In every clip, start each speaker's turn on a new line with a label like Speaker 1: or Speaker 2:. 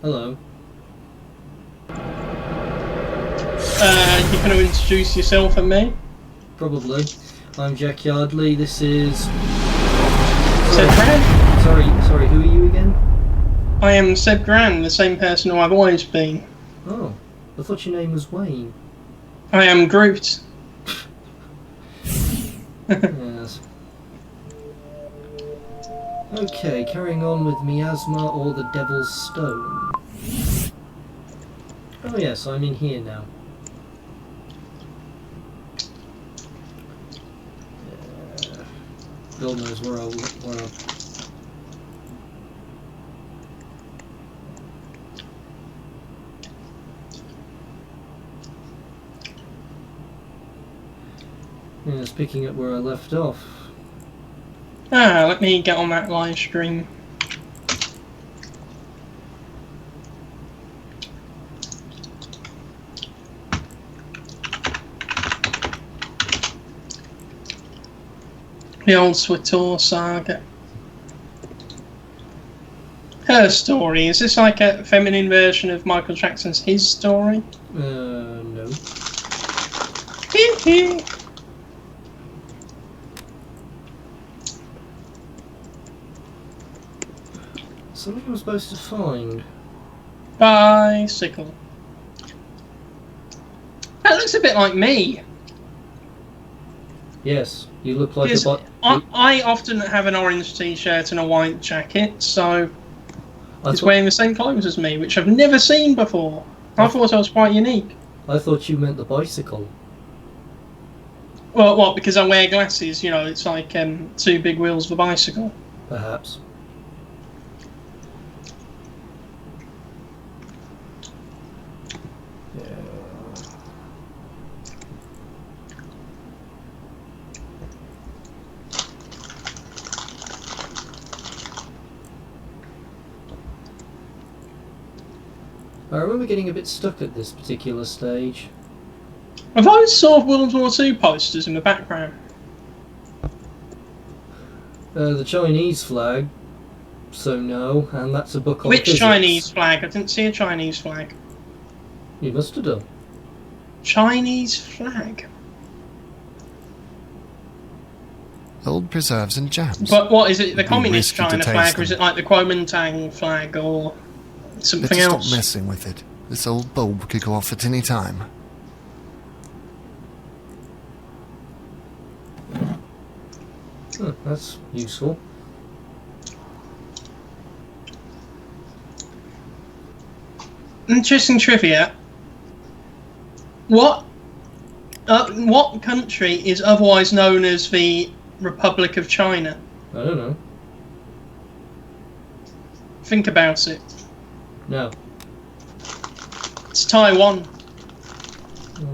Speaker 1: Hello.
Speaker 2: You're going to introduce yourself and me?
Speaker 1: Probably. I'm Jack Yardley. This is...
Speaker 2: Seb Gran?
Speaker 1: Sorry, who are you again?
Speaker 2: I am Seb Gran, the same person who I've always been.
Speaker 1: Oh, I thought your name was Wayne.
Speaker 2: I am Groot.
Speaker 1: Yes. Okay, carrying on with Miazma or the Devil's Stone. Oh yes, I'm in here now. God knows where I'll... Yes, picking up where I left off.
Speaker 2: Let me get on that live stream. The old swtor saga. Her story. Is this like a feminine version of Michael Jackson's His Story?
Speaker 1: No.
Speaker 2: Hee hee.
Speaker 1: Something I'm supposed to find.
Speaker 2: Bicycle. That looks a bit like me.
Speaker 1: Yes, you look like
Speaker 2: Because
Speaker 1: a
Speaker 2: I often have an orange t-shirt and a white jacket, so he's wearing the same clothes as me, which I've never seen before. I thought I was quite unique.
Speaker 1: I thought you meant the bicycle.
Speaker 2: Well, what? Because I wear glasses, you know, it's like two big wheels of a bicycle.
Speaker 1: Perhaps. I remember getting a bit stuck at this particular stage.
Speaker 2: Are those sort of World War II posters in the background?
Speaker 1: The Chinese flag, so no, and that's a book on
Speaker 2: Which
Speaker 1: physics.
Speaker 2: Chinese flag? I didn't see a Chinese flag.
Speaker 1: You must have done.
Speaker 2: Chinese flag?
Speaker 3: Old preserves and jams.
Speaker 2: But what, is it the
Speaker 3: Be
Speaker 2: communist
Speaker 3: risky to
Speaker 2: China
Speaker 3: taste
Speaker 2: flag, or is
Speaker 3: them.
Speaker 2: it like the Kuomintang flag, or something
Speaker 3: Better
Speaker 2: else?
Speaker 3: stop messing with it. This old bulb could go off at any time.
Speaker 1: Oh, that's useful.
Speaker 2: Interesting trivia. What country is otherwise known as the Republic of China?
Speaker 1: I don't know.
Speaker 2: Think about it.
Speaker 1: No.
Speaker 2: It's Taiwan.
Speaker 1: Oh.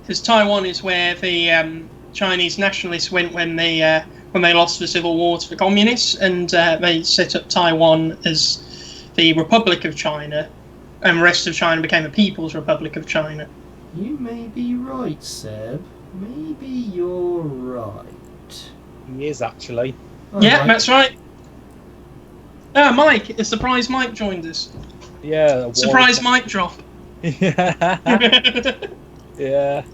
Speaker 2: Because Taiwan is where the Chinese nationalists went when they lost the civil war to the communists, and they set up Taiwan as the Republic of China, and the rest of China became the People's Republic of China.
Speaker 1: You may be right, Seb. Maybe you're right.
Speaker 4: He is actually.
Speaker 2: Yeah, that's right. Ah, Mike! A surprise Mike joined us.
Speaker 4: Yeah.
Speaker 2: Surprise mic drop.
Speaker 4: Yeah. Yeah.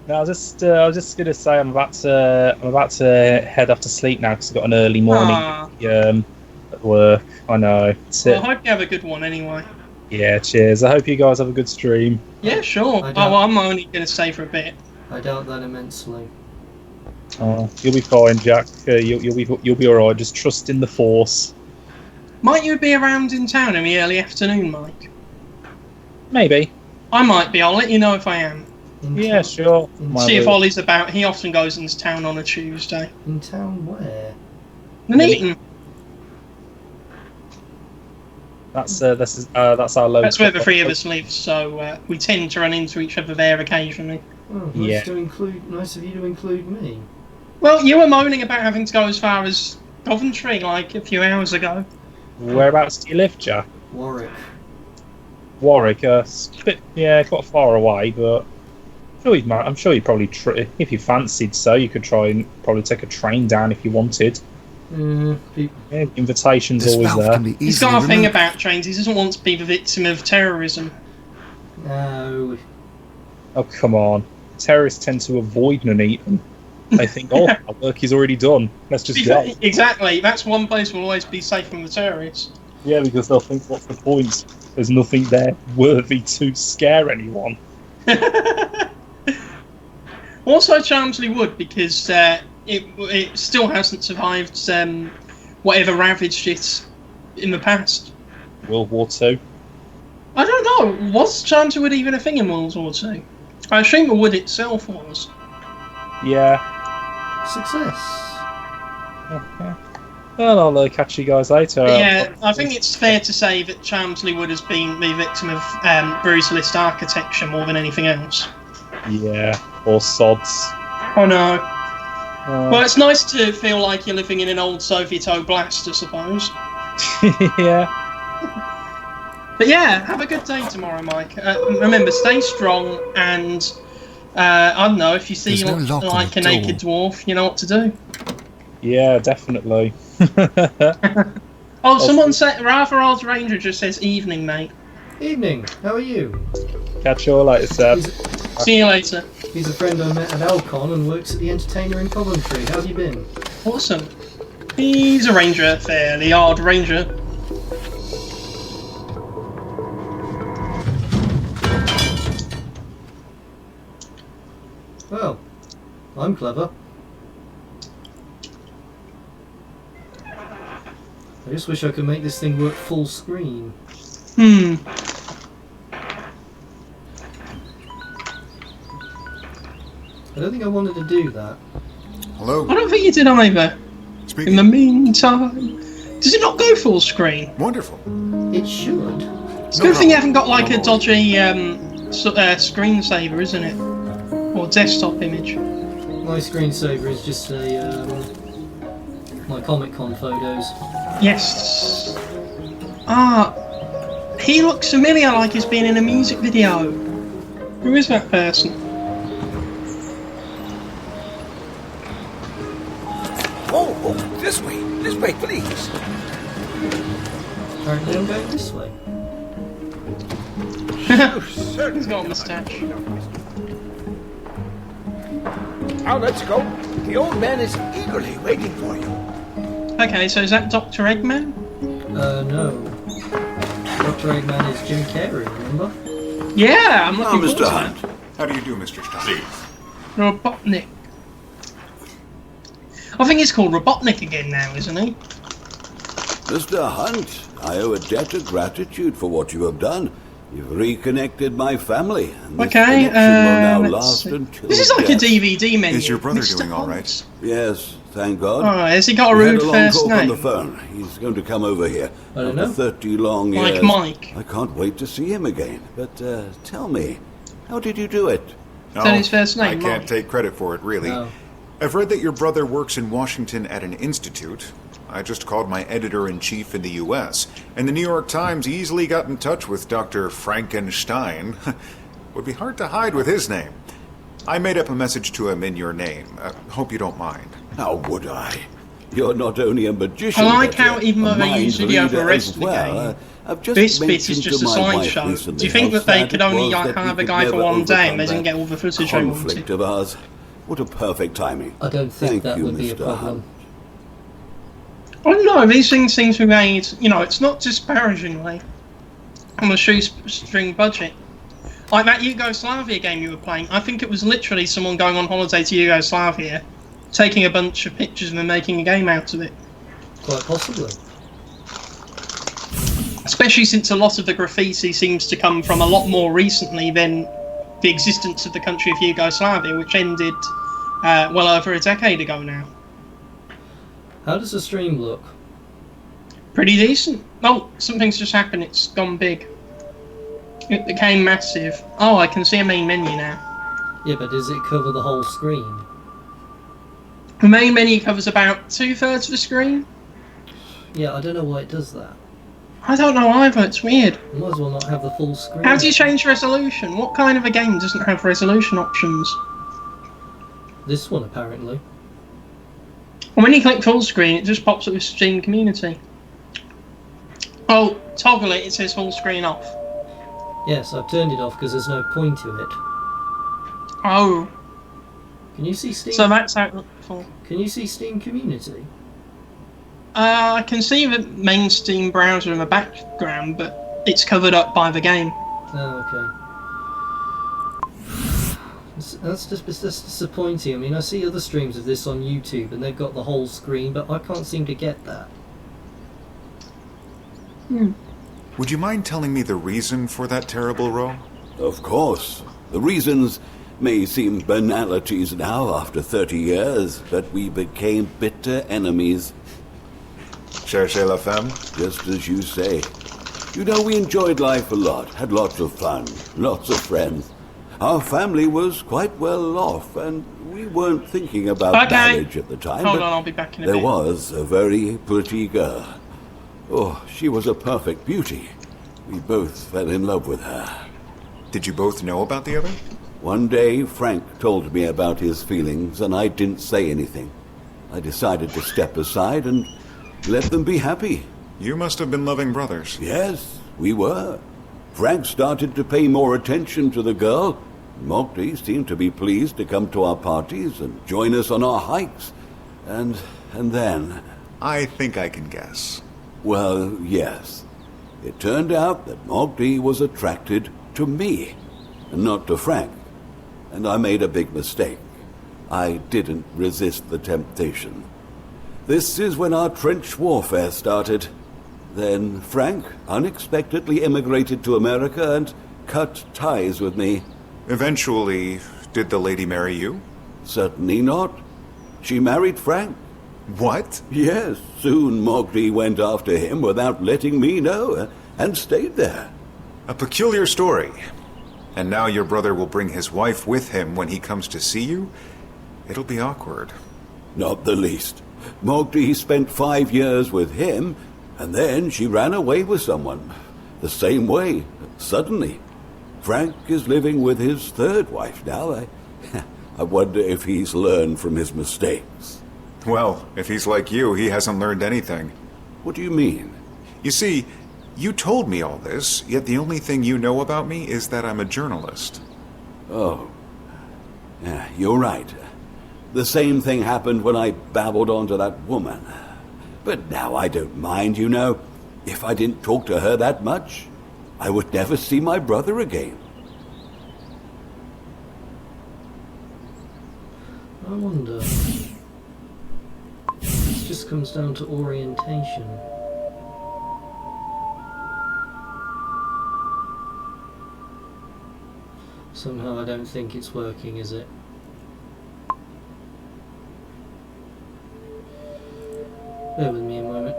Speaker 4: No, I was just gonna say I'm about to head off to sleep now because I've got an early morning at work. I know.
Speaker 2: Well, I hope you have a good one anyway.
Speaker 4: Yeah. Cheers. I hope you guys have a good stream.
Speaker 2: Yeah, sure. I'm only going to stay for a bit.
Speaker 1: I doubt that immensely.
Speaker 4: Oh, you'll be fine, Jack. You'll be all right. Just trust in the Force.
Speaker 2: Might you be around in town in the early afternoon, Mike?
Speaker 4: Maybe.
Speaker 2: I might be. I'll let you know if I am.
Speaker 4: Yeah, sure.
Speaker 2: See if Ollie's about. He often goes into town on a Tuesday.
Speaker 1: In town where?
Speaker 2: Nuneaton.
Speaker 4: That's our local.
Speaker 2: That's where the three of us live, so we tend to run into each other there occasionally.
Speaker 1: Oh,
Speaker 4: Yeah.
Speaker 1: Nice of you to include me.
Speaker 2: Well, you were moaning about having to go as far as Coventry like a few hours ago.
Speaker 4: Whereabouts do you live, Jack?
Speaker 1: Warwick.
Speaker 4: Warwick, it's a bit, yeah, quite far away, but I'm sure you probably, if you fancied so, you could try and probably take a train down if you wanted. Yeah, invitation's
Speaker 3: This
Speaker 4: always
Speaker 3: valve
Speaker 4: there.
Speaker 3: can be
Speaker 2: He's
Speaker 3: easily
Speaker 2: got a thing
Speaker 3: removed.
Speaker 2: about trains. He doesn't want to be the victim of terrorism.
Speaker 1: No.
Speaker 4: Oh, come on. Terrorists tend to avoid Nuneaton. They think, oh, our work is already done. Let's just go.
Speaker 2: Exactly. That's one place will always be safe from the terrorists.
Speaker 4: Yeah, because they'll think, what's the point? There's nothing there worthy to scare anyone.
Speaker 2: Also, Charmsley Wood, because it still hasn't survived whatever ravaged it in the past.
Speaker 4: World War II.
Speaker 2: I don't know. Was Charmsley Wood even a thing in World War II? I assume the wood itself was.
Speaker 4: Yeah.
Speaker 1: Success.
Speaker 4: Okay. Well, I'll catch you guys later.
Speaker 2: But yeah, I think it's fair to say that Charmsley Wood has been the victim of brutalist architecture more than anything else.
Speaker 4: Yeah, or sods.
Speaker 2: Oh no. Well, it's nice to feel like you're living in an old Soviet oblast, I suppose.
Speaker 4: Yeah.
Speaker 2: But yeah, have a good day tomorrow, Mike. Remember, stay strong, and I don't know, if you see
Speaker 3: There's no lock on
Speaker 2: like
Speaker 3: the
Speaker 2: a naked dwarf, you know what to do.
Speaker 4: Yeah, definitely.
Speaker 2: Oh, someone said, Rather Old Ranger just says evening, mate.
Speaker 1: Evening. How are you?
Speaker 4: Catch you all later, Seb.
Speaker 2: See you later.
Speaker 1: He's a friend I met at Alcon and works at the Entertainer in Coventry. How have you been?
Speaker 2: Awesome. He's a ranger, fairly odd ranger.
Speaker 1: Well, I'm clever. I just wish I could make this thing work full screen.
Speaker 2: Hmm.
Speaker 1: I don't think I wanted to do that.
Speaker 5: Hello.
Speaker 2: I don't think you did either.
Speaker 5: Speaking.
Speaker 2: In the meantime, does it not go full screen?
Speaker 5: Wonderful.
Speaker 1: It should.
Speaker 2: It's a good thing you haven't got like a dodgy screensaver, isn't it? Or desktop image.
Speaker 1: My screensaver is just a my Comic Con photos.
Speaker 2: Yes. Ah, he looks familiar, like he's been in a music video. Who is that person?
Speaker 6: Oh, this way, please.
Speaker 1: Apparently I'm going this way.
Speaker 2: He's got a moustache.
Speaker 6: Now let's go. The old man is eagerly waiting for you.
Speaker 2: Okay, so is that Dr. Eggman?
Speaker 1: No. Dr. Eggman is Jim Carrey, remember?
Speaker 2: Yeah, I'm looking
Speaker 6: Mr.
Speaker 2: forward to
Speaker 6: Hunt.
Speaker 5: How do you do, Mr. Stein?
Speaker 2: that. Robotnik. I think he's called Robotnik again now, isn't he?
Speaker 7: Mr. Hunt, I owe a debt of gratitude for what you have done. You've reconnected my family, and this
Speaker 2: Okay,
Speaker 7: connection will now
Speaker 2: let's
Speaker 7: last
Speaker 2: see.
Speaker 7: until
Speaker 2: This is like a
Speaker 7: death.
Speaker 2: DVD menu.
Speaker 5: Is your brother
Speaker 2: Mr.
Speaker 5: doing all
Speaker 2: Hunt.
Speaker 5: right?
Speaker 7: Yes, thank God.
Speaker 2: Oh, has he got a
Speaker 7: We had
Speaker 2: rude
Speaker 7: a long
Speaker 2: first
Speaker 7: talk on the
Speaker 2: name?
Speaker 7: phone. He's going to come over here.
Speaker 1: I don't
Speaker 7: After
Speaker 1: know.
Speaker 7: 30 long
Speaker 2: Like
Speaker 7: years.
Speaker 2: Mike.
Speaker 7: I can't wait to see him again. But tell me, how did you do it?
Speaker 2: Is that his first name,
Speaker 5: I can't
Speaker 2: Mike?
Speaker 5: take credit for it, really.
Speaker 1: No.
Speaker 5: I've read that your brother works in Washington at an institute. I just called my editor-in-chief in the U.S., and the New York Times easily got in touch with Dr. Frankenstein. Would be hard to hide with his name. I made up a message to him in your name. Hope you don't mind.
Speaker 7: How would I? You're not only a magician,
Speaker 2: I like
Speaker 7: but
Speaker 2: how
Speaker 7: you're
Speaker 2: even though
Speaker 7: a
Speaker 2: they
Speaker 7: mind
Speaker 2: use video for the
Speaker 7: reader
Speaker 2: rest
Speaker 7: as
Speaker 2: of the
Speaker 7: well.
Speaker 2: game,
Speaker 7: I've just
Speaker 2: this bit is
Speaker 7: mentioned
Speaker 2: just
Speaker 7: to
Speaker 2: a
Speaker 7: my wife
Speaker 2: slideshow.
Speaker 7: recently
Speaker 2: Do you think
Speaker 7: how
Speaker 2: that they
Speaker 7: sad
Speaker 2: could
Speaker 7: it
Speaker 2: only
Speaker 7: was
Speaker 2: like,
Speaker 7: that we
Speaker 2: have a
Speaker 7: could
Speaker 2: guy for
Speaker 7: never
Speaker 2: one day and
Speaker 7: overcome
Speaker 2: they didn't
Speaker 7: that
Speaker 2: get all the footage they
Speaker 7: conflict
Speaker 2: wanted?
Speaker 7: of ours. What a perfect timing.
Speaker 1: I don't think
Speaker 7: Thank
Speaker 1: that
Speaker 7: you,
Speaker 1: would be a
Speaker 7: Mr.
Speaker 1: problem.
Speaker 7: Hunt.
Speaker 2: I don't know, these things seem to be made, you know, it's not disparagingly on a shoestring budget. Like that Yugoslavia game you were playing, I think it was literally someone going on holiday to Yugoslavia, taking a bunch of pictures and then making a game out of it.
Speaker 1: Quite possibly.
Speaker 2: Especially since a lot of the graffiti seems to come from a lot more recently than the existence of the country of Yugoslavia, which ended well over a decade ago now.
Speaker 1: How does the stream look?
Speaker 2: Pretty decent. Oh, something's just happened, it's gone big. It became massive. Oh, I can see a main menu now.
Speaker 1: Yeah, but does it cover the whole screen?
Speaker 2: The main menu covers about 2/3 of the screen.
Speaker 1: Yeah, I don't know why it does that.
Speaker 2: I don't know either, it's weird.
Speaker 1: You might as well not have the full screen.
Speaker 2: How do you change resolution? What kind of a game doesn't have resolution options?
Speaker 1: This one, apparently.
Speaker 2: Well, And when you click full screen, it just pops up with Steam Community. Oh, toggle it, it says full screen off.
Speaker 1: Yes, I've turned it off because there's no point to it.
Speaker 2: Oh.
Speaker 1: Can you see Steam?
Speaker 2: So that's how it looked before.
Speaker 1: Can you see Steam Community?
Speaker 2: I can see the main Steam browser in the background, but it's covered up by the game.
Speaker 1: Oh, okay. That's disappointing. I mean, I see other streams of this on YouTube and they've got the whole screen, but I can't seem to get that.
Speaker 5: Would you mind telling me the reason for that terrible row?
Speaker 7: Of course. The reasons may seem banalities now after 30 years, but we became bitter enemies.
Speaker 5: Cherchez la femme?
Speaker 7: Just as you say. You know, we enjoyed life a lot, had lots of fun, lots of friends. Our family was quite well off, and we weren't thinking about marriage at the time.
Speaker 2: Hold on, I'll be back in a bit.
Speaker 7: There was a very pretty girl. Oh, she was a perfect beauty. We both fell in love with her.
Speaker 5: Did you both know about the other?
Speaker 7: One day, Frank told me about his feelings, and I didn't say anything. I decided to step aside and let them be happy.
Speaker 5: You must have been loving brothers.
Speaker 7: Yes, we were. Frank started to pay more attention to the girl. Mokti seemed to be pleased to come to our parties and join us on our hikes. And then...
Speaker 5: I think I can guess.
Speaker 7: Well, yes. It turned out that Mokti was attracted to me, and not to Frank. And I made a big mistake. I didn't resist the temptation. This is when our trench warfare started. Then Frank unexpectedly immigrated to America and cut ties with me.
Speaker 5: Eventually, did the lady marry you?
Speaker 7: Certainly not. She married Frank.
Speaker 5: What?
Speaker 7: Yes, soon Mokti went after him without letting me know, and stayed there.
Speaker 5: A peculiar story. And now your brother will bring his wife with him when he comes to see you? It'll be awkward.
Speaker 7: Not the least. Mokti spent 5 years with him, and then she ran away with someone. The same way, suddenly. Frank is living with his third wife now. I wonder if he's learned from his mistakes.
Speaker 5: Well, if he's like you, he hasn't learned anything.
Speaker 7: What do you mean?
Speaker 5: You see, you told me all this, yet the only thing you know about me is that I'm a journalist.
Speaker 7: Oh. Yeah, you're right. The same thing happened when I babbled onto that woman. But now I don't mind, you know. If I didn't talk to her that much, I would never see my brother again.
Speaker 1: I wonder. This just comes down to orientation. Somehow I don't think it's working, is it? Bear with me a moment.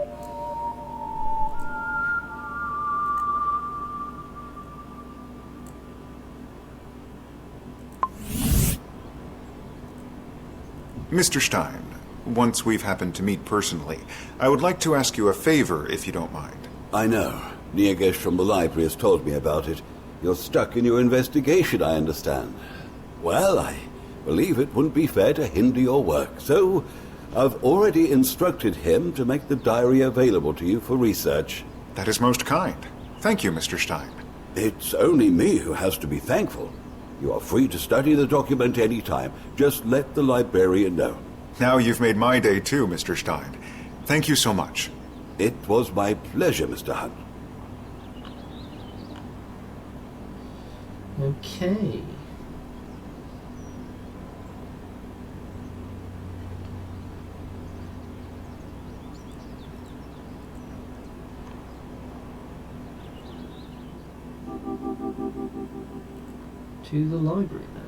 Speaker 5: Mr. Stein, once we've happened to meet personally, I would like to ask you a favor, if you don't mind.
Speaker 7: I know. Niegesh from the library has told me about it. You're stuck in your investigation, I understand. Well, I believe it wouldn't be fair to hinder your work, so I've already instructed him to make the diary available to you for research.
Speaker 5: That is most kind. Thank you, Mr. Stein.
Speaker 7: It's only me who has to be thankful. You are free to study the document any time. Just let the librarian know.
Speaker 5: Now you've made my day too, Mr. Stein. Thank you so much.
Speaker 7: It was my pleasure, Mr. Hunt.
Speaker 1: Okay. To the library then.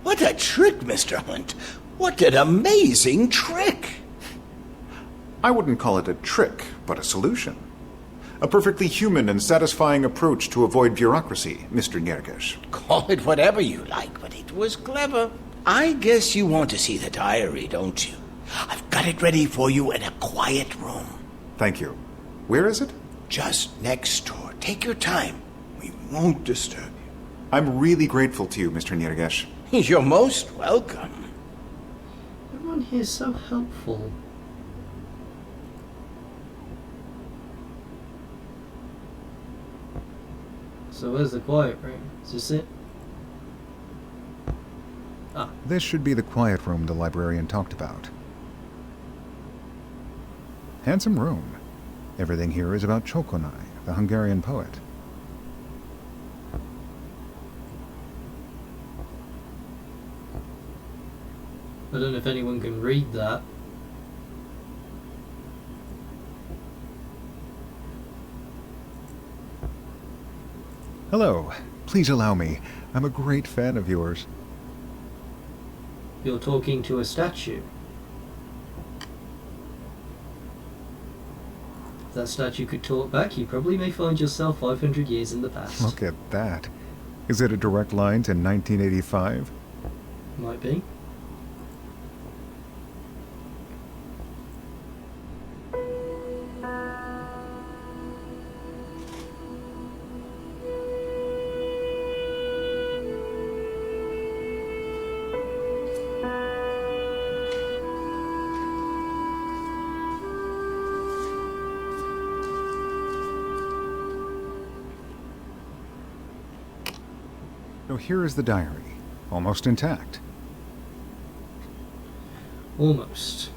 Speaker 6: What a trick, Mr. Hunt. What an amazing trick.
Speaker 5: I wouldn't call it a trick, but a solution. A perfectly human and satisfying approach to avoid bureaucracy, Mr. Niergesh.
Speaker 6: Call it whatever you like, but it was clever. I guess you want to see the diary, don't you? I've got it ready for you in a quiet room.
Speaker 5: Thank you. Where is it?
Speaker 6: Just next door. Take your time. We won't disturb you.
Speaker 5: I'm really grateful to you, Mr. Nirgesh.
Speaker 6: You're most welcome.
Speaker 1: Everyone here is so helpful. So where's the quiet room? Is this it? Ah.
Speaker 8: This should be the quiet room the librarian talked about. Handsome room. Everything here is about Csokonai, the Hungarian poet.
Speaker 1: I don't know if anyone can read that.
Speaker 8: Hello. Please allow me. I'm a great fan of yours.
Speaker 1: You're talking to a statue. If that statue could talk back, you probably may find yourself 500 years in the past.
Speaker 8: Look at that. Is it a direct line to 1985?
Speaker 1: Might be.
Speaker 8: So here is the diary, almost intact.
Speaker 1: Almost.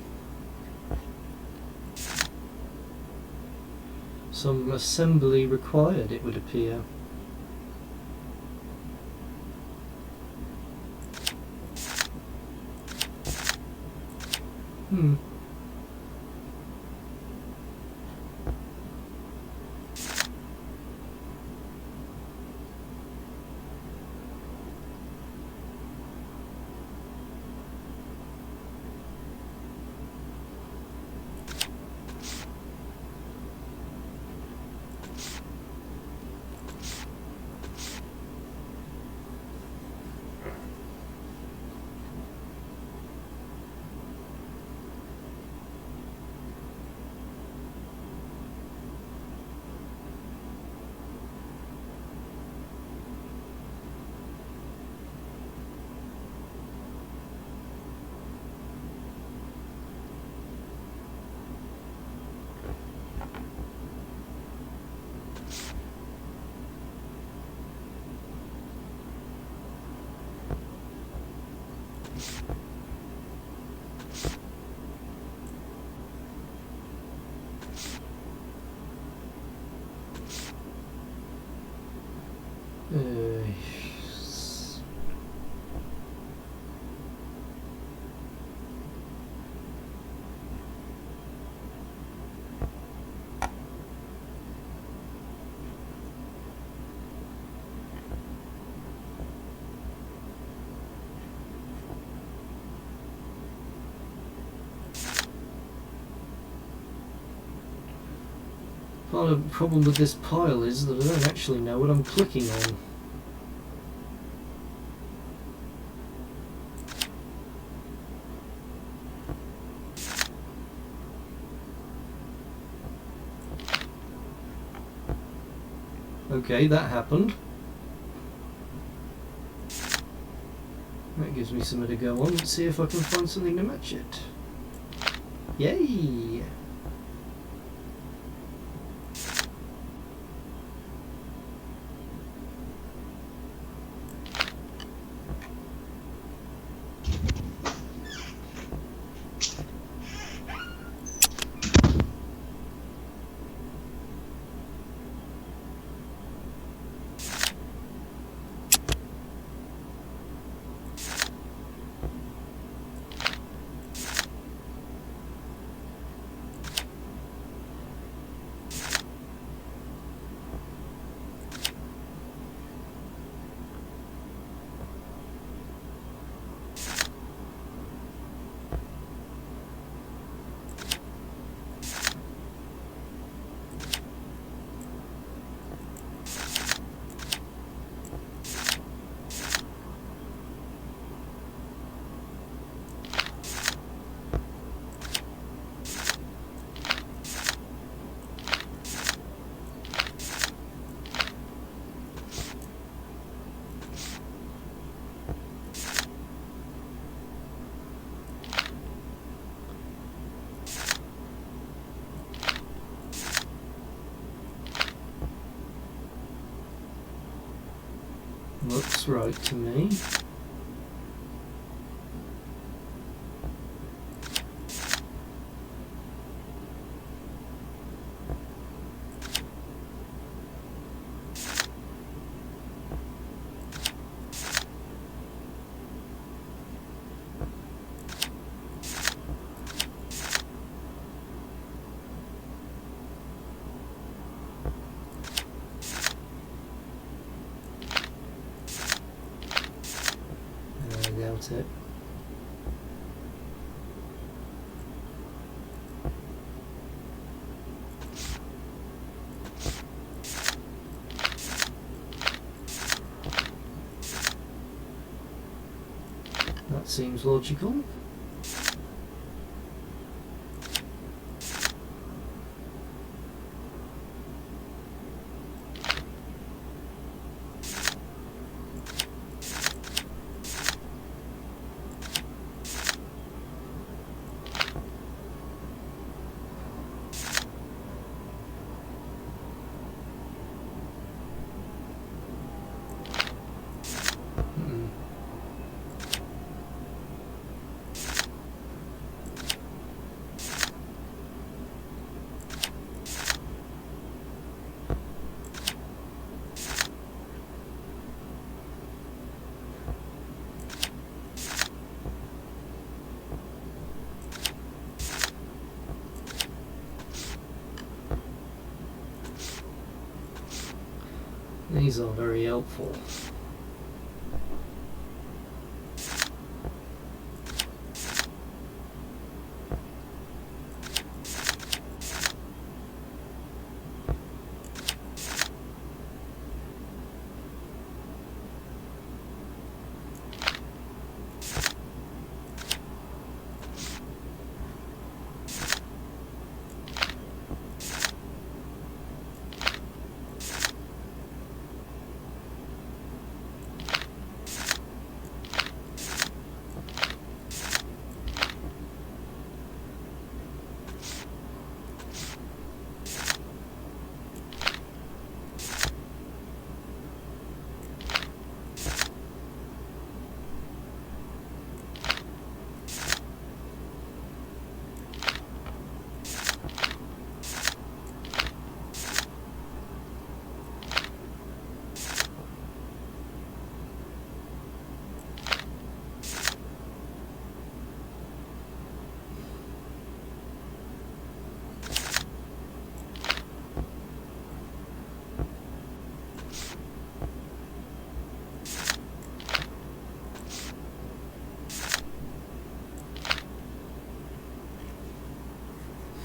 Speaker 1: Some assembly required, it would appear. Part of the problem with this pile is that I don't actually know what I'm clicking on. Okay, that happened. That gives me something to go on. Let's see if I can find something to match it. Yay! looks right to me. It. That seems logical. These are very helpful.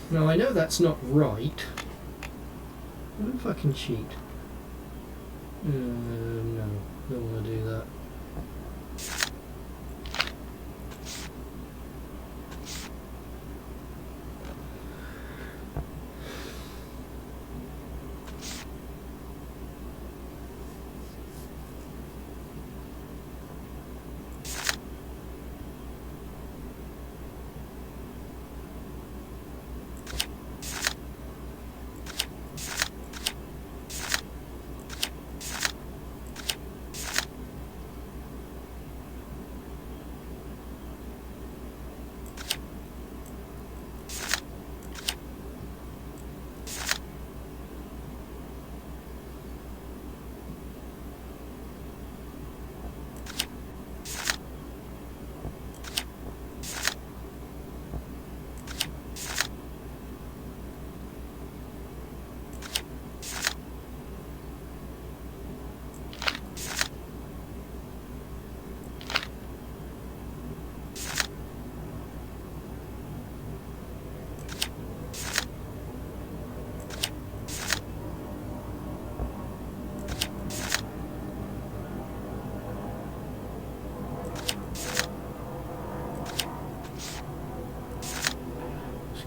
Speaker 1: Now I know that's not right. What if I can cheat? No, don't want to do that.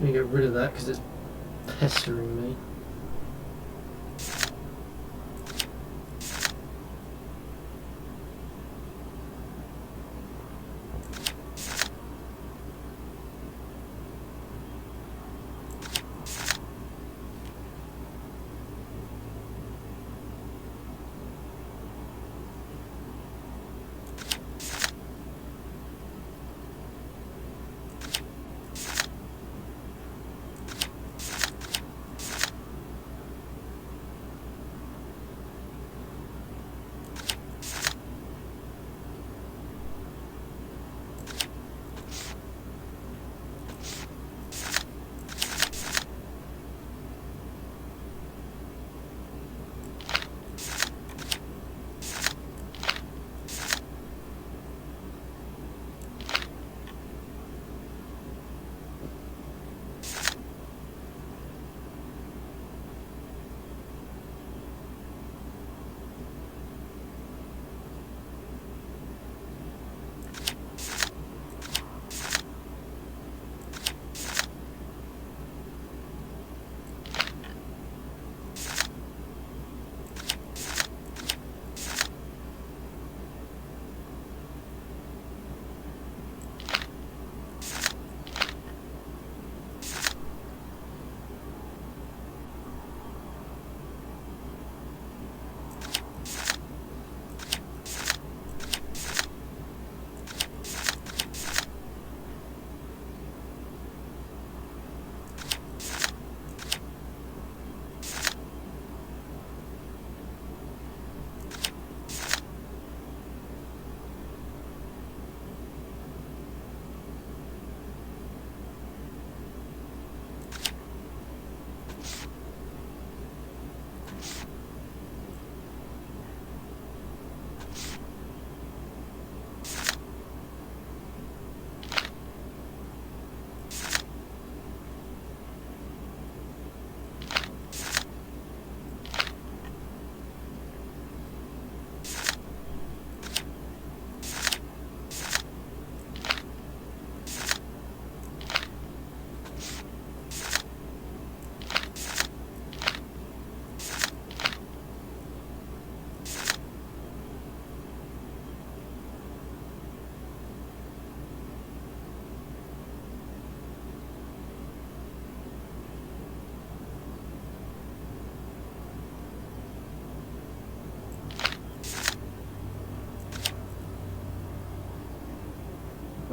Speaker 1: I'm going to get rid of that because it's pestering me.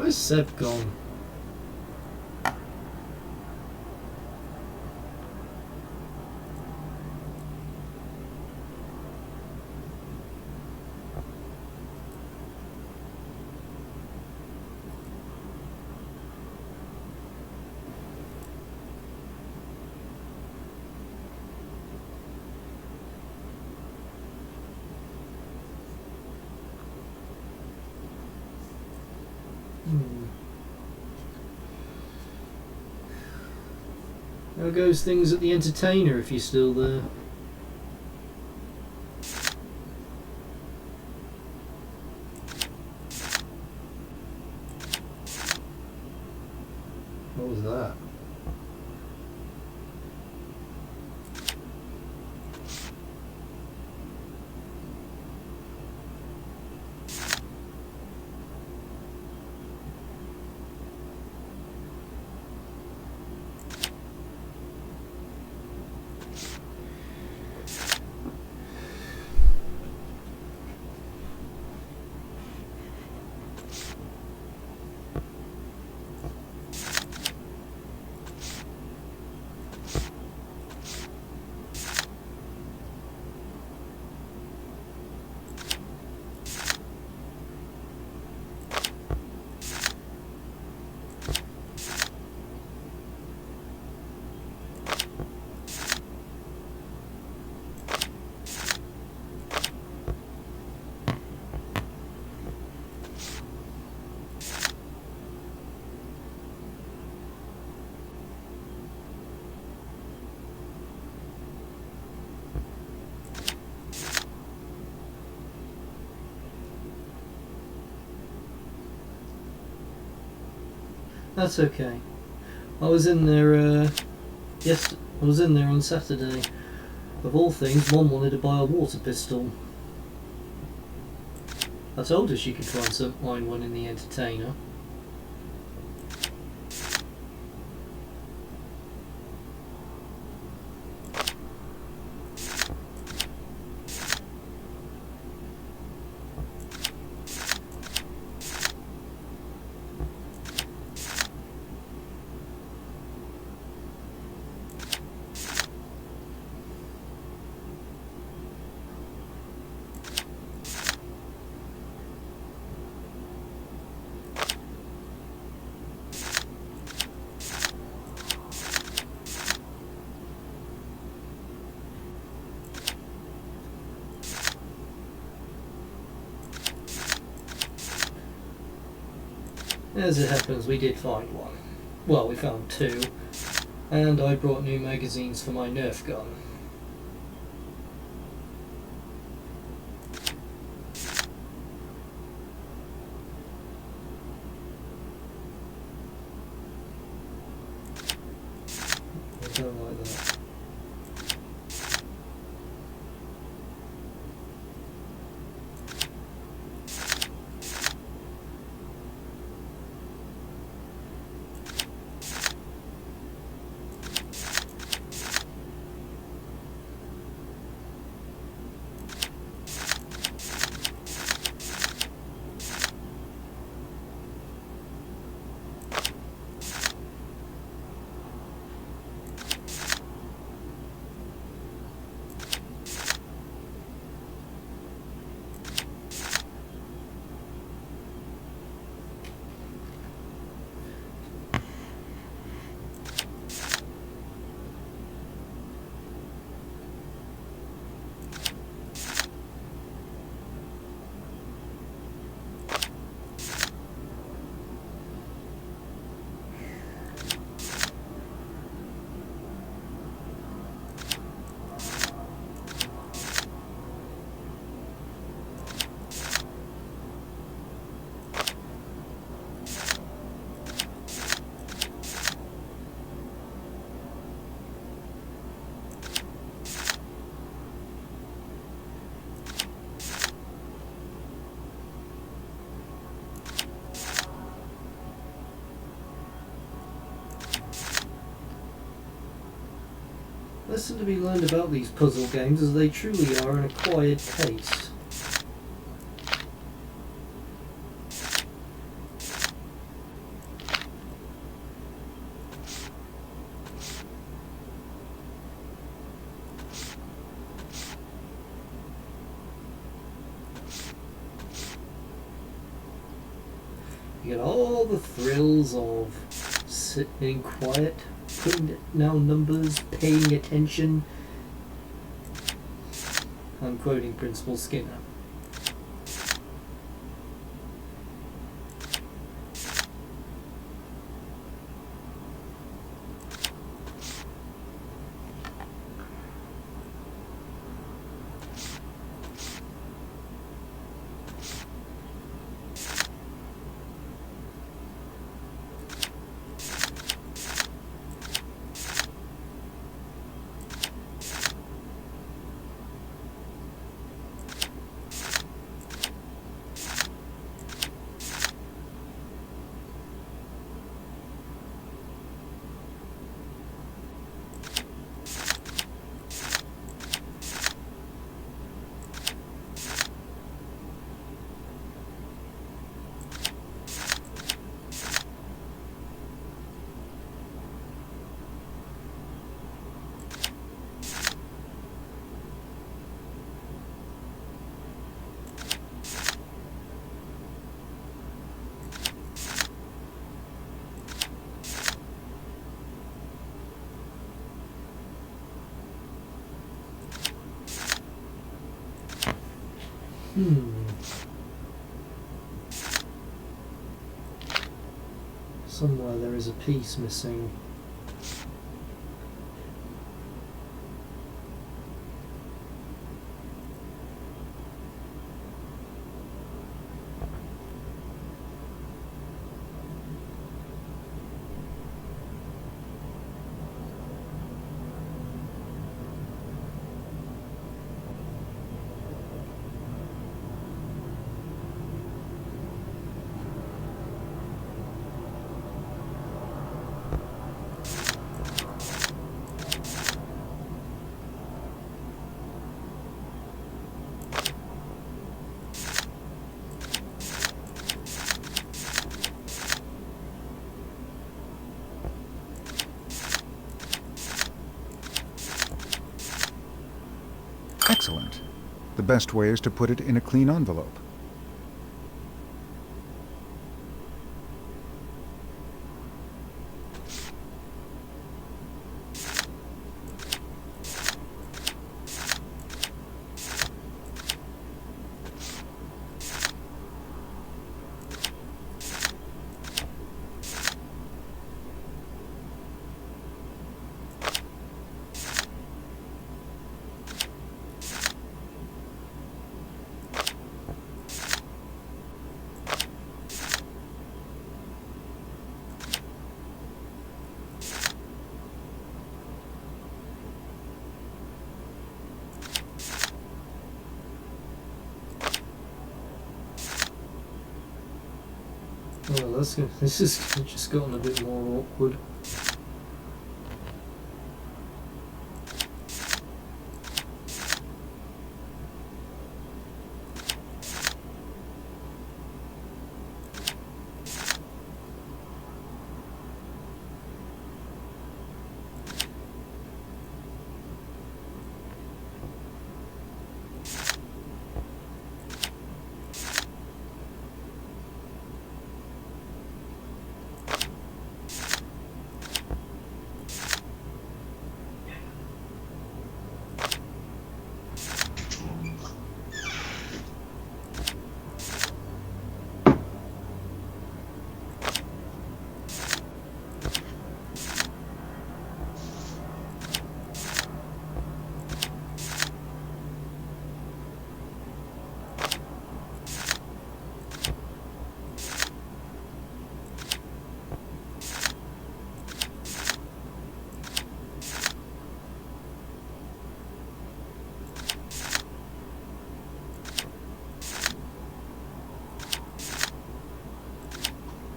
Speaker 1: Where's Seb gone? How goes things at the Entertainer if you're still there? What was that? That's okay. I was in there, I was in there on Saturday. Of all things, Mom wanted to buy a water pistol. I told her she could find one in the Entertainer. As it happens, we did find one. Well, we found two. And I brought new magazines for my Nerf gun. I don't like that. Lesson to be learned about these puzzle games is they truly are an acquired taste. You get all the thrills of sitting quiet, putting down numbers, paying attention. I'm quoting Principal Skinner. Somewhere there is a piece missing.
Speaker 8: Excellent. The best way is to put it in a clean envelope.
Speaker 1: Well, this has just gotten a bit more awkward.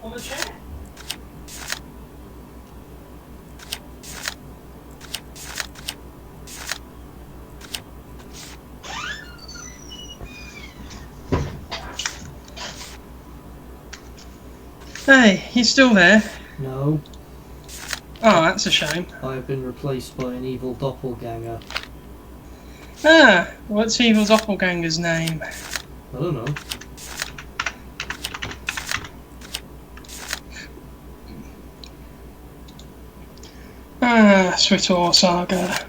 Speaker 2: On the chair. Hey, you still there?
Speaker 1: No,
Speaker 2: Oh, that's a shame.
Speaker 1: I have been replaced by an evil doppelganger.
Speaker 2: Ah, what's Evil Doppelganger's name?
Speaker 1: I don't know.
Speaker 2: swtor saga.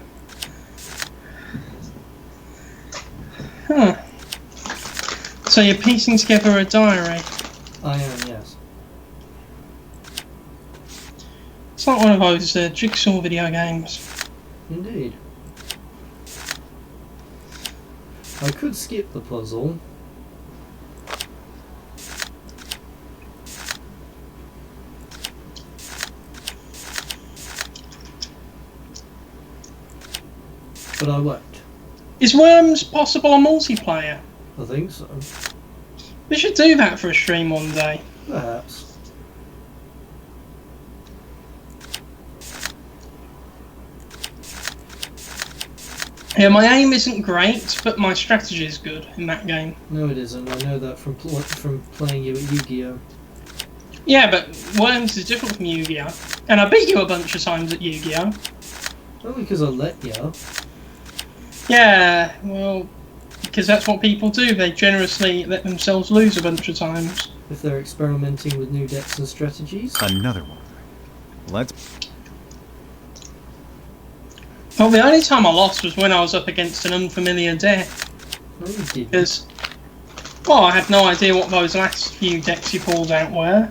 Speaker 2: Huh. So you're piecing together a diary.
Speaker 1: I am, yes.
Speaker 2: It's like one of those jigsaw video games.
Speaker 1: Indeed. I could skip the puzzle. But I won't.
Speaker 2: Is Worms possible on multiplayer?
Speaker 1: I think so.
Speaker 2: We should do that for a stream one day.
Speaker 1: Perhaps.
Speaker 2: Yeah, my aim isn't great, but my strategy is good in that game.
Speaker 1: No, it isn't. I know that from playing you at Yu-Gi-Oh!
Speaker 2: Yeah, but Worms is different from Yu-Gi-Oh! And I beat you a bunch of times at Yu-Gi-Oh!
Speaker 1: Only because I let you.
Speaker 2: Yeah, well, because that's what people do. They generously let themselves lose a bunch of times.
Speaker 1: If they're experimenting with new decks and strategies.
Speaker 8: Another one. Let's...
Speaker 2: Well, the only time I lost was when I was up against an unfamiliar deck.
Speaker 1: No, you didn't.
Speaker 2: Because, well, I had no idea what those last few decks you pulled out were.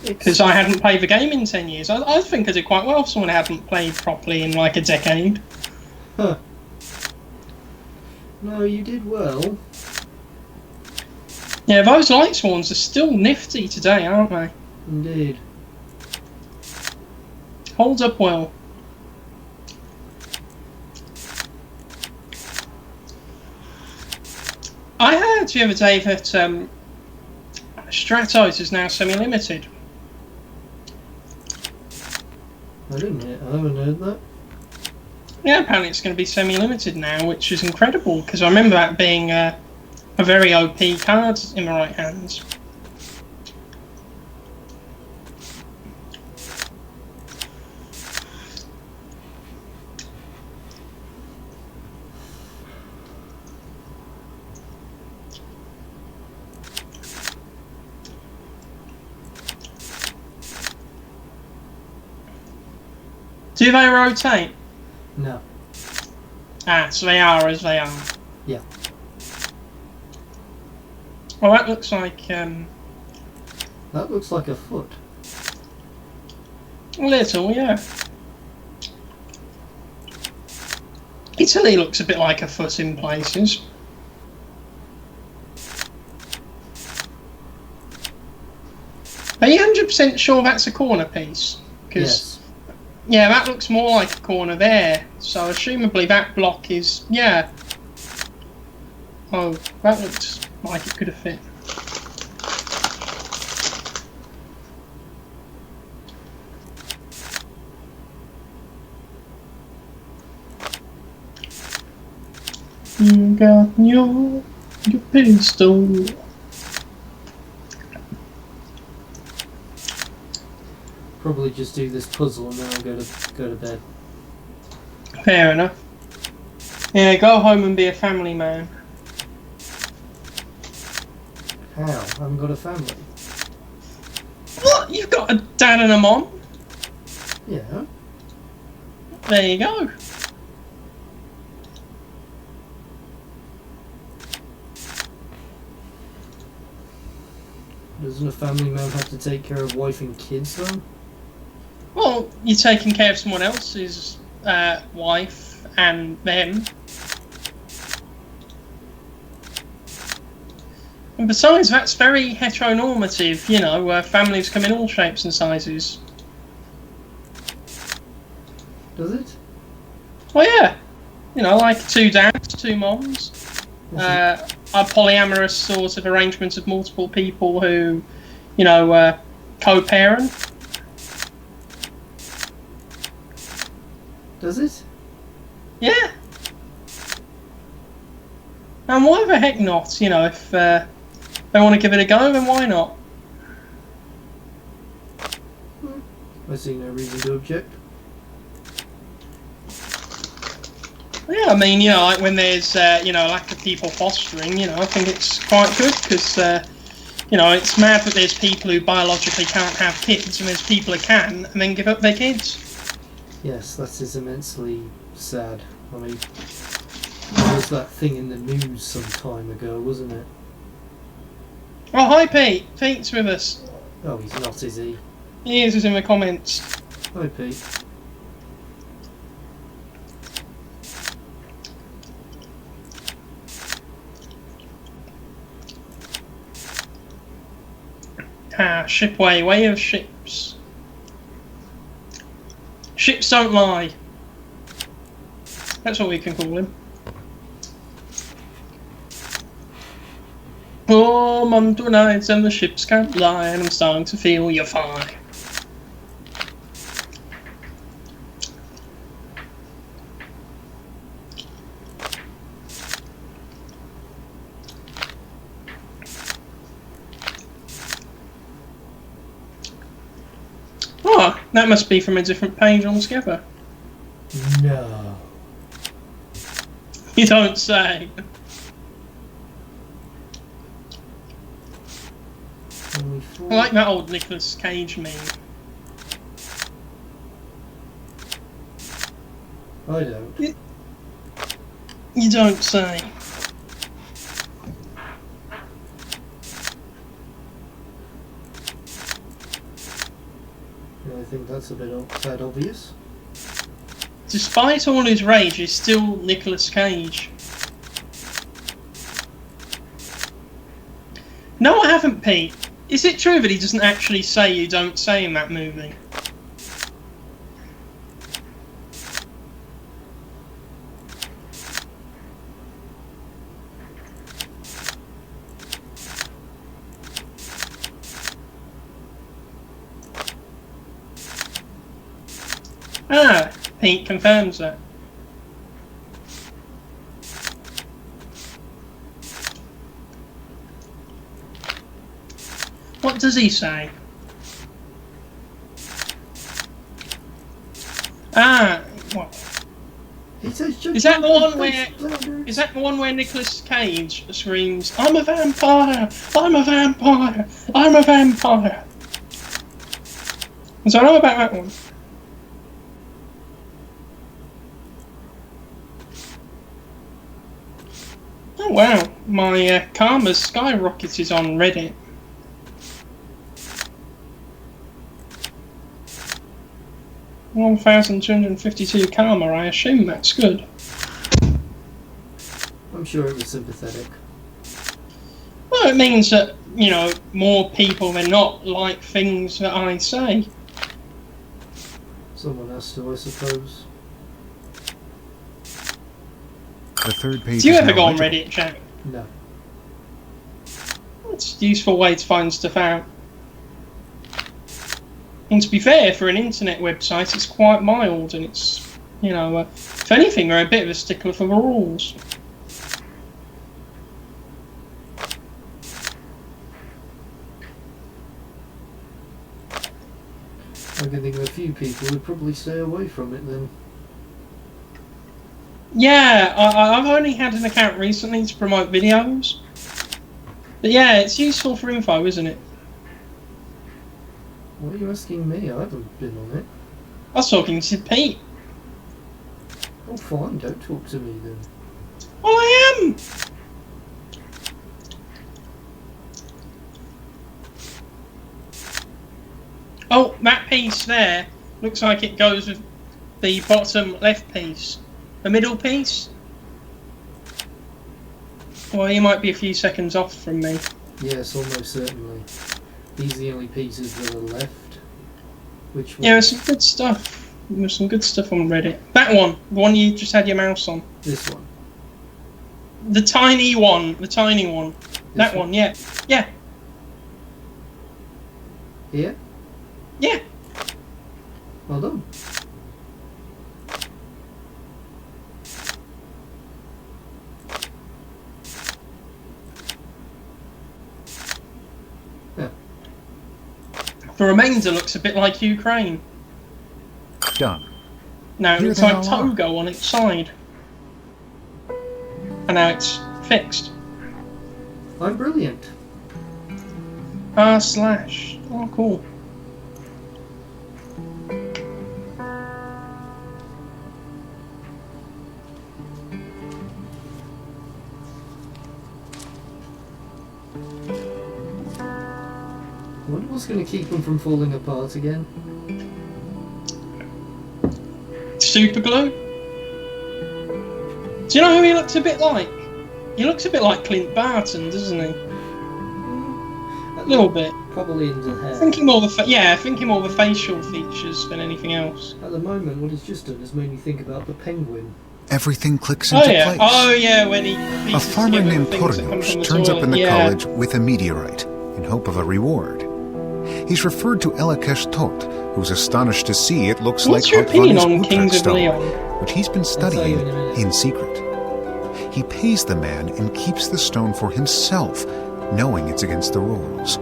Speaker 2: Because I hadn't played the game in 10 years. I think I did quite well if someone hadn't played properly in like a decade.
Speaker 1: Huh. No, you did well.
Speaker 2: Yeah, those light swans are still nifty today, aren't they?
Speaker 1: Indeed.
Speaker 2: Hold up well. I heard the other day that Stratos is now semi-limited.
Speaker 1: I haven't heard that.
Speaker 2: Yeah, apparently it's going to be semi-limited now, which is incredible, because I remember that being a very OP card in the right hands. Do they rotate?
Speaker 1: No.
Speaker 2: Ah, so they are as they are.
Speaker 1: Yeah.
Speaker 2: Well, that looks like
Speaker 1: That looks like a foot.
Speaker 2: a little, yeah. Italy looks a bit like a foot in places. Are you 100% sure that's a corner piece?
Speaker 1: Yes.
Speaker 2: Yeah, that looks more like a corner there. So, assumably that block is... yeah. Oh, that looks like it could have fit. You got your pistol.
Speaker 1: Probably just do this puzzle and then I'll go to bed.
Speaker 2: Fair enough. Yeah, go home and be a family man.
Speaker 1: How? I haven't got a family.
Speaker 2: What? You've got a dad and a mom?
Speaker 1: Yeah.
Speaker 2: There you go.
Speaker 1: Doesn't a family man have to take care of wife and kids though?
Speaker 2: Well, you're taking care of someone else's wife and them. And besides, that's very heteronormative, you know, where families come in all shapes and sizes.
Speaker 1: Does it?
Speaker 2: Well, yeah. You know, like 2 dads, 2 moms. A polyamorous sort of arrangement of multiple people who, you know, co-parent.
Speaker 1: Does it?
Speaker 2: Yeah. And why the heck not? You know, if they want to give it a go, then why not?
Speaker 1: I see no reason to object.
Speaker 2: Yeah, I mean, you know, like when there's, you know, lack of people fostering, you know, I think it's quite good because, you know, it's mad that there's people who biologically can't have kids and there's people who can and then give up their kids.
Speaker 1: Yes, that is immensely sad. I mean, there was that thing in the news some time ago, wasn't it?
Speaker 2: Oh, hi Pete. Pete's with us.
Speaker 1: Oh, he's not, is he?
Speaker 2: He is in the comments.
Speaker 1: Hi, Pete.
Speaker 2: Ah, Shipway, way of ships. Ships don't lie. That's what we can call him. Oh, Monday nights and the ships can't lie, and I'm starting to feel your fire. Oh, that must be from a different page altogether.
Speaker 1: No.
Speaker 2: You don't say. I like that old Nicolas Cage meme.
Speaker 1: I don't.
Speaker 2: You don't say.
Speaker 1: I think that's a bit sad obvious.
Speaker 2: Despite all his rage, he's still Nicolas Cage. No, I haven't, Pete. Is it true that he doesn't actually say you don't say in that movie? Ah, Pete confirms that. What does he say? Ah, what?
Speaker 1: He says,
Speaker 2: Is that the one where? Is that the one where Nicolas Cage screams, "I'm a vampire! I'm a vampire! I'm a vampire!" So I know about that one. Oh wow, my karma's skyrocketed on Reddit. 1,252 karma, I assume that's good.
Speaker 1: I'm sure it was sympathetic.
Speaker 2: Well, it means that, you know, more people than not like things that I say.
Speaker 1: Someone has to, I suppose.
Speaker 8: The third page
Speaker 2: Do you
Speaker 8: is
Speaker 2: ever
Speaker 8: now
Speaker 2: go on
Speaker 8: legible.
Speaker 2: Reddit, Jack?
Speaker 1: No.
Speaker 2: It's a useful way to find stuff out. And to be fair, for an internet website, it's quite mild, and it's, you know, if anything, they're a bit of a stickler for the rules.
Speaker 1: I can think of a few people who'd probably stay away from it then.
Speaker 2: Yeah, I've only had an account recently to promote videos. But yeah, it's useful for info, isn't it?
Speaker 1: Why are you asking me? I haven't been on it.
Speaker 2: I was talking to Pete.
Speaker 1: Oh, fine, don't talk to me then.
Speaker 2: Well, I am! Oh, that piece there looks like it goes with the bottom left piece. The middle piece? Well, you might be a few seconds off from me.
Speaker 1: Yes, almost certainly. These are the only pieces that are left. Which one?
Speaker 2: Yeah, there's some good stuff. There's some good stuff on Reddit. That one, the one you just had your mouse on.
Speaker 1: This one.
Speaker 2: The tiny one, the tiny one. That one, yeah. Yeah,
Speaker 1: Here?
Speaker 2: yeah.
Speaker 1: Well done. Yeah.
Speaker 2: The remainder looks a bit like Ukraine.
Speaker 8: Done.
Speaker 2: Now it
Speaker 8: Here
Speaker 2: looks
Speaker 8: they
Speaker 2: like
Speaker 8: all are.
Speaker 2: Togo on its side. And now it's fixed.
Speaker 1: I'm brilliant.
Speaker 2: R/. Oh, cool.
Speaker 1: I wonder what's going to keep them from falling apart again.
Speaker 2: Super glue? Do you know who he looks a bit like? He looks a bit like Clint Barton, doesn't he? A little bit.
Speaker 1: Probably in the hair.
Speaker 2: Thinking more of the facial features than anything else.
Speaker 1: At the moment, what he's just done has made me think about the penguin.
Speaker 3: Everything clicks into place.
Speaker 2: Oh yeah, when he
Speaker 3: A farmer named Tornios turns up in the college with a meteorite in hope of a reward. He's referred to Elekesh Tot, who's astonished to see it looks
Speaker 2: What's
Speaker 3: like
Speaker 2: your opinion on
Speaker 3: Utrecht
Speaker 2: Kings of
Speaker 3: stone,
Speaker 2: Leon?
Speaker 3: which he's been studying in secret. He pays the man and keeps the stone for himself, knowing it's against the rules.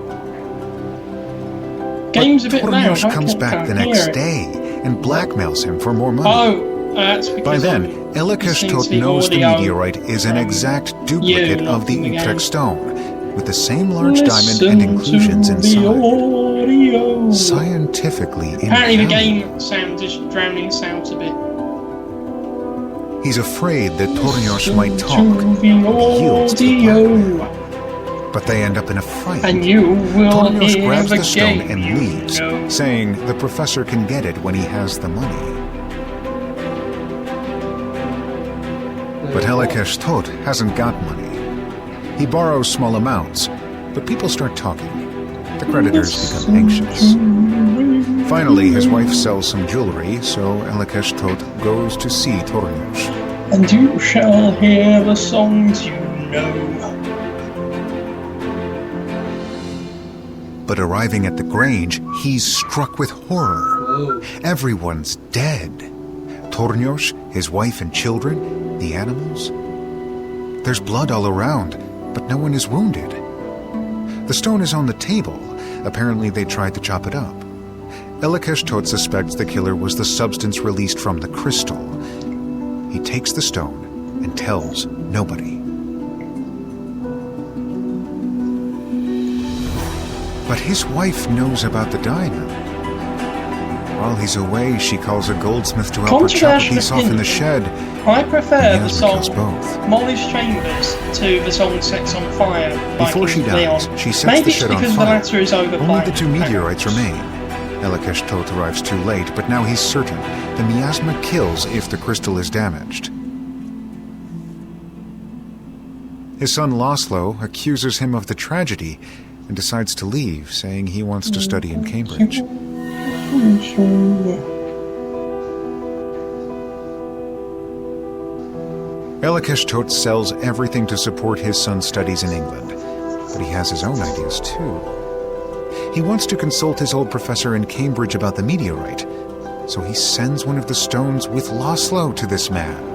Speaker 2: Game's a
Speaker 3: But
Speaker 2: bit loud.
Speaker 3: Tornios comes back the next day and blackmails him for more money.
Speaker 2: Oh, that's because
Speaker 3: By then, Elekesh Tot knows the meteorite is an exact duplicate of the Utrecht stone, with the same large diamond and inclusions inside. Scientifically
Speaker 2: Apparently the
Speaker 3: invalid.
Speaker 2: game sound is drowning us out a bit.
Speaker 3: He's afraid that Tornios might talk, and he yields to the blackmail. But they end up in a fight.
Speaker 2: And you will
Speaker 3: Tornios
Speaker 2: hear
Speaker 3: grabs
Speaker 2: the
Speaker 3: the stone
Speaker 2: game,
Speaker 3: and
Speaker 2: you
Speaker 3: leaves,
Speaker 2: know.
Speaker 3: saying the professor can get it when he has the money. But Elekesh Tot hasn't got money. He borrows small amounts, but people start talking. The creditors become anxious. Finally, his wife sells some jewelry, so Elekesh Tot goes to see Tornios.
Speaker 2: And you shall hear the songs you know.
Speaker 3: But arriving at the Grange, he's struck with horror.
Speaker 1: Whoa.
Speaker 3: Everyone's dead. Tornios, his wife and children, the animals. There's blood all around, but no one is wounded. The stone is on the table. Apparently they tried to chop it up. Elekesh Tot suspects the killer was the substance released from the crystal. He takes the stone and tells nobody. But his wife knows about the diamond. While he's away, she calls a goldsmith to help her chop a piece off in the shed.
Speaker 2: I prefer the
Speaker 3: Miazma
Speaker 2: song
Speaker 3: kills both.
Speaker 2: Molly's Chambers to the song Sets on Fire by
Speaker 3: Before she
Speaker 2: Kings of
Speaker 3: dies,
Speaker 2: Leon.
Speaker 3: she sets
Speaker 2: Maybe
Speaker 3: the
Speaker 2: it's
Speaker 3: shed on
Speaker 2: because
Speaker 3: fire.
Speaker 2: the latter is overplayed.
Speaker 3: Only the two meteorites remain. Elekesh Tot arrives too late, but now he's certain the miasma kills if the crystal is damaged. His son Laszlo accuses him of the tragedy and decides to leave, saying he wants to study in Cambridge. Elekesh Tot sells everything to support his son's studies in England, but he has his own ideas too. He wants to consult his old professor in Cambridge about the meteorite, so he sends one of the stones with Laszlo to this man.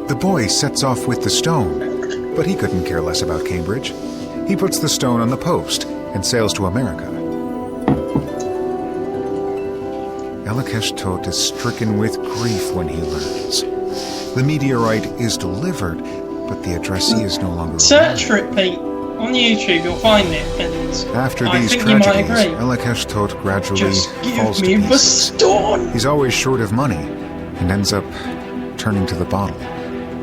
Speaker 3: The boy sets off with the stone, but he couldn't care less about Cambridge. He puts the stone on the post and sails to America. Elekesh Tot is stricken with grief when he learns. The meteorite is delivered, but the addressee is no longer
Speaker 2: Search for
Speaker 3: alive.
Speaker 2: it, Pete. On YouTube, you'll find it. And
Speaker 3: After
Speaker 2: I
Speaker 3: these
Speaker 2: think you might
Speaker 3: tragedies,
Speaker 2: agree.
Speaker 3: Elekesh Tot gradually
Speaker 2: Just
Speaker 3: falls
Speaker 2: give
Speaker 3: to
Speaker 2: me the
Speaker 3: pieces.
Speaker 2: stone.
Speaker 3: He's always short of money and ends up turning to the bottle.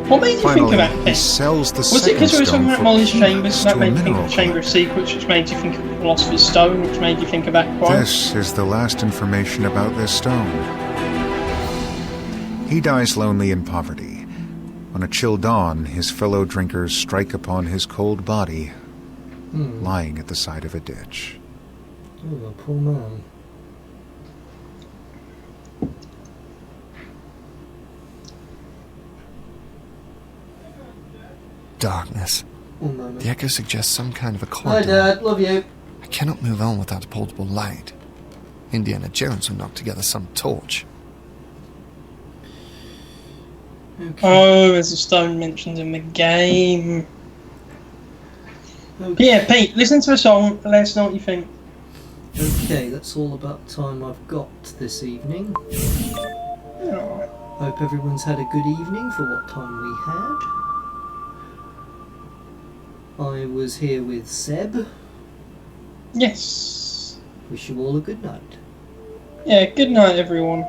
Speaker 2: What made you think
Speaker 3: Finally,
Speaker 2: of that,
Speaker 3: he
Speaker 2: Pete?
Speaker 3: sells the
Speaker 2: Was it
Speaker 3: second
Speaker 2: because we were talking
Speaker 3: stone
Speaker 2: about
Speaker 3: for
Speaker 2: Molly's
Speaker 3: peanuts
Speaker 2: Chambers?
Speaker 3: to
Speaker 2: That
Speaker 3: a
Speaker 2: made you think
Speaker 3: mineral
Speaker 2: of Chamber of Secrets, which made you think of Philosopher's Stone, which made you think of that quote.
Speaker 3: This is the last information about this stone. He dies lonely in poverty. On a chill dawn, his fellow drinkers strike upon his cold body, lying at the side of a ditch.
Speaker 1: Oh, poor man.
Speaker 3: Darkness.
Speaker 1: One moment.
Speaker 3: The echo suggests some kind of a
Speaker 1: Hi,
Speaker 3: corridor.
Speaker 1: Dad. Love you.
Speaker 3: I cannot move on without a portable light. Indiana Jones would knock together some torch.
Speaker 1: Okay.
Speaker 2: Oh, there's a stone mentioned in the game.
Speaker 1: Okay.
Speaker 2: Yeah, Pete, listen to the song. Let us know what you think.
Speaker 1: Okay, that's all about the time I've got this evening.
Speaker 2: Oh.
Speaker 1: Hope everyone's had a good evening for what time we had. I was here with Seb.
Speaker 2: Yes.
Speaker 1: Wish you all a good night.
Speaker 2: Yeah, good night, everyone.